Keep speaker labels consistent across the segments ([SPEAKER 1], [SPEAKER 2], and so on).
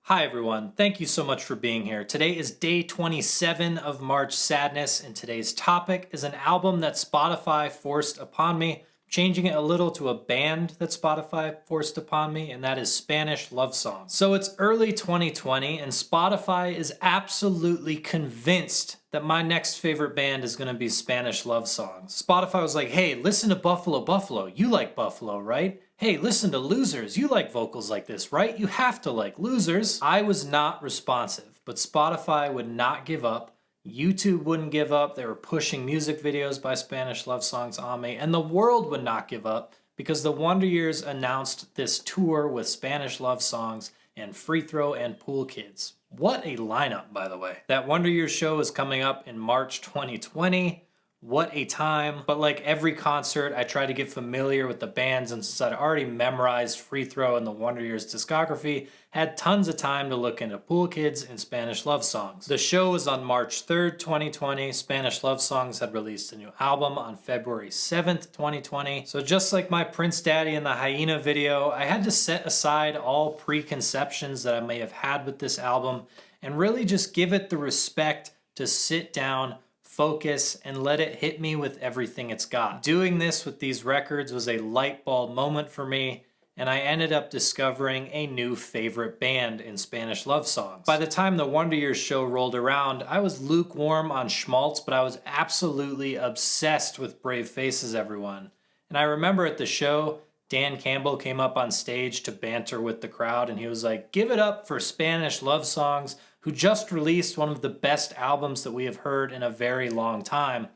[SPEAKER 1] Hi everyone, thank you so much for being here. Today is day 27 of March Sadness, and today's topic is an album that Spotify forced upon me, changing it a little to a band that Spotify forced upon me, and that is Spanish love songs. So it's early 2020, and Spotify is absolutely convinced that my next favorite band is gonna be Spanish love songs. Spotify was like, hey, listen to Buffalo Buffalo. You like Buffalo, right? Hey, listen to Losers. You like vocals like this, right? You have to like Losers. I was not responsive, but Spotify would not give up. YouTube wouldn't give up. They were pushing music videos by Spanish love songs on me, and the world would not give up because the Wonder Years announced this tour with Spanish love songs and Free Throw and Pool Kids. What a lineup, by the way. That Wonder Years show is coming up in March 2020. What a time. But like every concert, I try to get familiar with the bands, and since I'd already memorized Free Throw and the Wonder Years discography, had tons of time to look into Pool Kids and Spanish love songs. The show was on March 3rd, 2020. Spanish love songs had released a new album on February 7th, 2020. So just like my Prince Daddy and the Hyena video, I had to set aside all preconceptions that I may have had with this album and really just give it the respect to sit down, focus, and let it hit me with everything it's got. Doing this with these records was a light bulb moment for me, and I ended up discovering a new favorite band in Spanish love songs. By the time the Wonder Years show rolled around, I was lukewarm on Schmaltz, but I was absolutely obsessed with Brave Faces Everyone. And I remember at the show, Dan Campbell came up on stage to banter with the crowd, and he was like, "Give it up for Spanish love songs, who just released one of the best albums that we have heard in a very long time."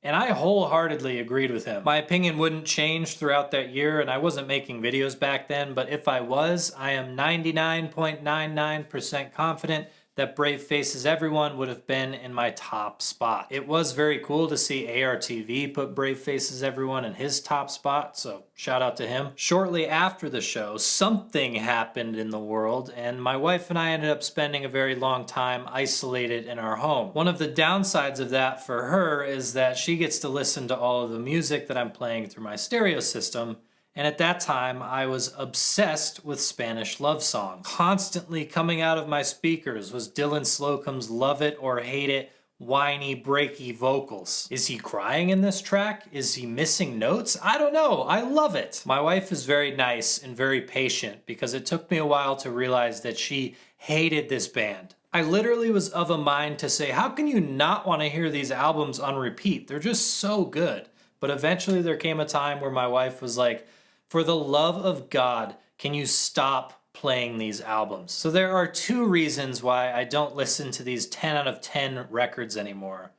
[SPEAKER 1] And I wholeheartedly agreed with him. My opinion wouldn't change throughout that year, and I wasn't making videos back then, but if I was, I am 99.99% confident that Brave Faces Everyone would have been in my top spot. It was very cool to see ARTV put Brave Faces Everyone in his top spot, so shout out to him. Shortly after the show, something happened in the world, and my wife and I ended up spending a very long time isolated in our home. One of the downsides of that for her is that she gets to listen to all of the music that I'm playing through my stereo system. And at that time, I was obsessed with Spanish love songs. Constantly coming out of my speakers was Dylan Slocum's Love It or Hate It, whiny, breaky vocals. Is he crying in this track? Is he missing notes? I don't know. I love it. My wife is very nice and very patient because it took me a while to realize that she hated this band. I literally was of a mind to say, how can you not want to hear these albums on repeat? They're just so good. But eventually there came a time where my wife was like, for the love of God, can you stop playing these albums? So there are two reasons why I don't listen to these 10 out of 10 records anymore.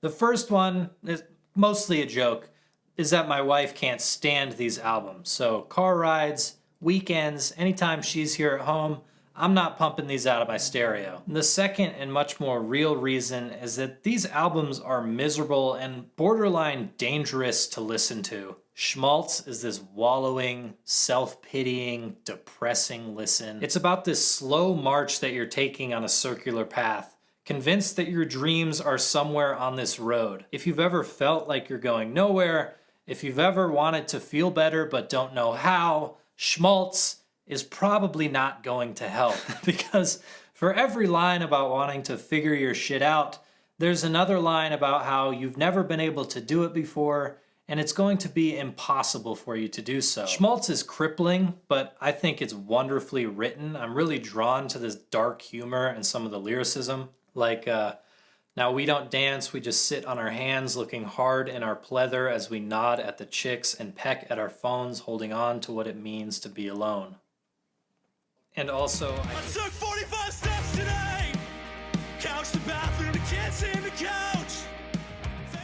[SPEAKER 1] The first one is mostly a joke, is that my wife can't stand these albums. So car rides, weekends, anytime she's here at home, I'm not pumping these out of my stereo. The second and much more real reason is that these albums are miserable and borderline dangerous to listen to. Schmaltz is this wallowing, self-pitying, depressing listen. It's about this slow march that you're taking on a circular path, convinced that your dreams are somewhere on this road. If you've ever felt like you're going nowhere, if you've ever wanted to feel better but don't know how, Schmaltz is probably not going to help. Because for every line about wanting to figure your shit out, there's another line about how you've never been able to do it before, and it's going to be impossible for you to do so. Schmaltz is crippling, but I think it's wonderfully written. I'm really drawn to this dark humor and some of the lyricism. Like, now we don't dance, we just sit on our hands looking hard in our pleather as we nod at the chicks and peck at our phones, holding on to what it means to be alone. And also, I took 45 steps today, couch to bathroom, the kids in the couch.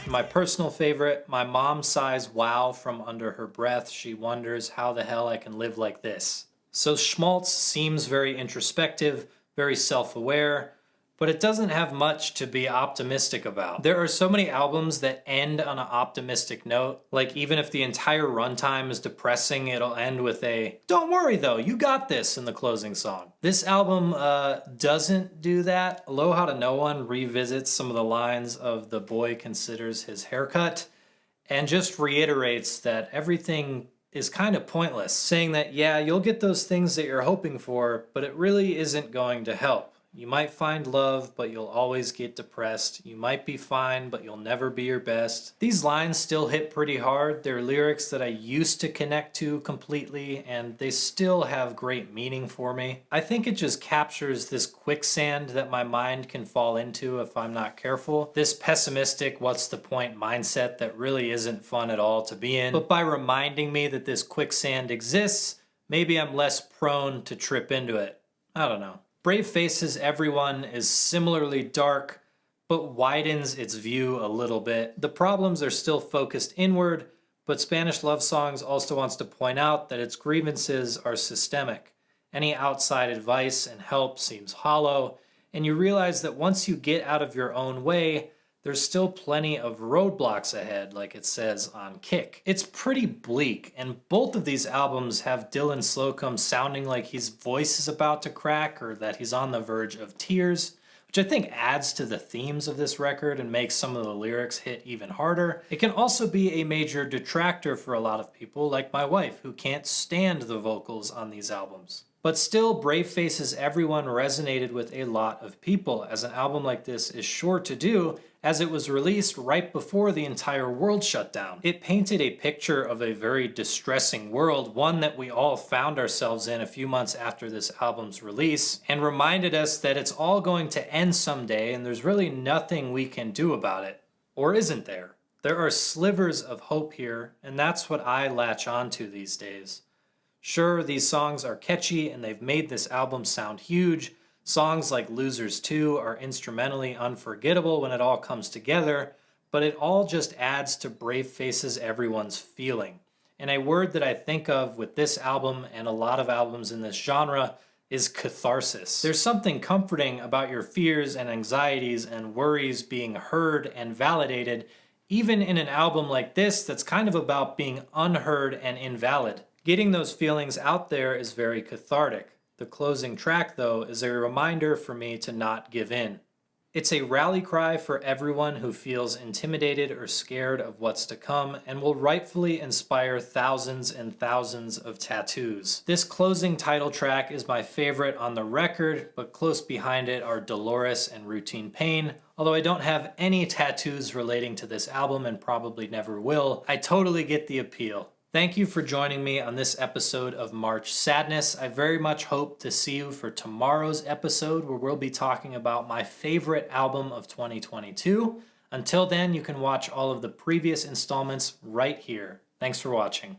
[SPEAKER 1] My personal favorite, my mom sighs wow from under her breath. She wonders how the hell I can live like this. So Schmaltz seems very introspective, very self-aware, but it doesn't have much to be optimistic about. There are so many albums that end on an optimistic note. Like even if the entire runtime is depressing, it'll end with a, "Don't worry though, you got this," in the closing song. This album doesn't do that. Aloha to No One revisits some of the lines of The Boy Considers His Haircut and just reiterates that everything is kind of pointless, saying that, yeah, you'll get those things that you're hoping for, but it really isn't going to help. You might find love, but you'll always get depressed. You might be fine, but you'll never be your best. These lines still hit pretty hard. They're lyrics that I used to connect to completely, and they still have great meaning for me. I think it just captures this quicksand that my mind can fall into if I'm not careful. This pessimistic, what's the point mindset that really isn't fun at all to be in. But by reminding me that this quicksand exists, maybe I'm less prone to trip into it. I don't know. Brave Faces Everyone is similarly dark, but widens its view a little bit. The problems are still focused inward, but Spanish Love Songs also wants to point out that its grievances are systemic. Any outside advice and help seems hollow, and you realize that once you get out of your own way, there's still plenty of roadblocks ahead, like it says on Kick. It's pretty bleak, and both of these albums have Dylan Slocum sounding like his voice is about to crack or that he's on the verge of tears, which I think adds to the themes of this record and makes some of the lyrics hit even harder. It can also be a major detractor for a lot of people, like my wife, who can't stand the vocals on these albums. But still, Brave Faces Everyone resonated with a lot of people, as an album like this is sure to do, as it was released right before the entire world shut down. It painted a picture of a very distressing world, one that we all found ourselves in a few months after this album's release, and reminded us that it's all going to end someday and there's really nothing we can do about it. Or isn't there? There are slivers of hope here, and that's what I latch onto these days. Sure, these songs are catchy and they've made this album sound huge. Songs like Losers 2 are instrumentally unforgettable when it all comes together, but it all just adds to Brave Faces Everyone's feeling. And a word that I think of with this album and a lot of albums in this genre is catharsis. There's something comforting about your fears and anxieties and worries being heard and validated, even in an album like this that's kind of about being unheard and invalid. Getting those feelings out there is very cathartic. The closing track, though, is a reminder for me to not give in. It's a rally cry for everyone who feels intimidated or scared of what's to come, and will rightfully inspire thousands and thousands of tattoos. This closing title track is my favorite on the record, but close behind it are Dolores and Routine Pain. Although I don't have any tattoos relating to this album and probably never will, I totally get the appeal. Thank you for joining me on this episode of March Sadness. I very much hope to see you for tomorrow's episode, where we'll be talking about my favorite album of 2022. Until then, you can watch all of the previous installments right here. Thanks for watching.